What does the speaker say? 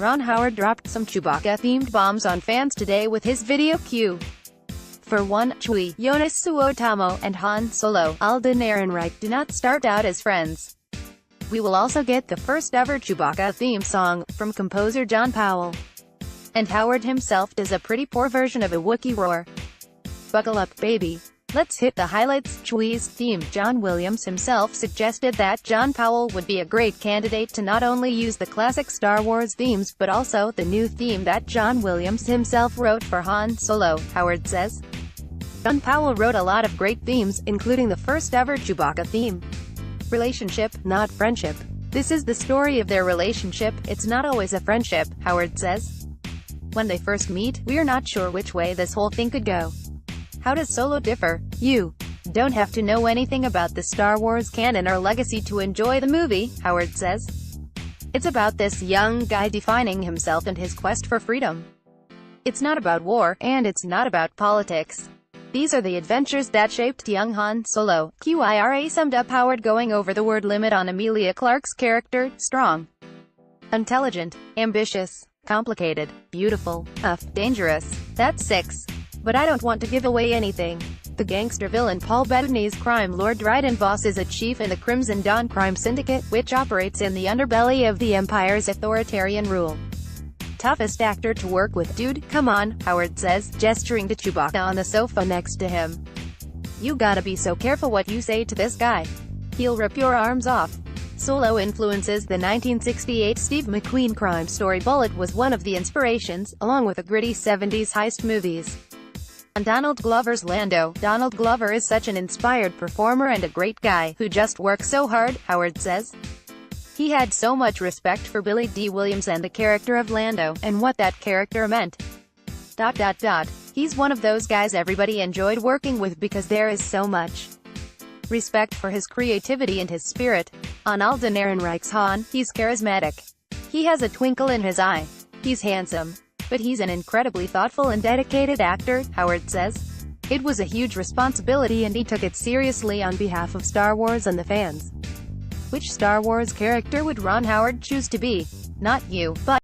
Ron Howard dropped some Chewbacca-themed bombs on fans today with his video cue. For one, Chewie, Jonas Suotamo, and Han Solo, Alden Ehrenreich do not start out as friends. We will also get the first ever Chewbacca theme song, from composer John Powell. And Howard himself does a pretty poor version of a Wookiee roar. Buckle up, baby. Let's hit the highlights. Chewie's theme. John Williams himself suggested that John Powell would be a great candidate to not only use the classic Star Wars themes but also the new theme that John Williams himself wrote for Han Solo, Howard says. John Powell wrote a lot of great themes, including the first ever Chewbacca theme. Relationship, not friendship. This is the story of their relationship, it's not always a friendship, Howard says. When they first meet, we're not sure which way this whole thing could go. How does Solo differ? You don't have to know anything about the Star Wars canon or legacy to enjoy the movie, Howard says. It's about this young guy defining himself and his quest for freedom. It's not about war, and it's not about politics. These are the adventures that shaped young Han Solo. QIRA summed up Howard going over the word limit on Emilia Clarke's character: strong, intelligent, ambitious, complicated, beautiful, tough, dangerous. That's 6. But I don't want to give away anything. The gangster villain Paul Bettany's crime lord Dryden Voss is a chief in the Crimson Dawn crime syndicate, which operates in the underbelly of the Empire's authoritarian rule. Toughest actor to work with, dude, come on, Howard says, gesturing to Chewbacca on the sofa next to him. You gotta be so careful what you say to this guy. He'll rip your arms off. Solo influences. The 1968 Steve McQueen crime story Bullet was one of the inspirations, along with the gritty 70s heist movies. On Donald Glover's Lando, Donald Glover is such an inspired performer and a great guy, who just works so hard, Howard says. He had so much respect for Billy D. Williams and the character of Lando, and what that character meant. He's one of those guys everybody enjoyed working with because there is so much respect for his creativity and his spirit. On Alden Ehrenreich's Han, he's charismatic. He has a twinkle in his eye. He's handsome. But he's an incredibly thoughtful and dedicated actor, Howard says. It was a huge responsibility and he took it seriously on behalf of Star Wars and the fans. Which Star Wars character would Ron Howard choose to be? Not you, but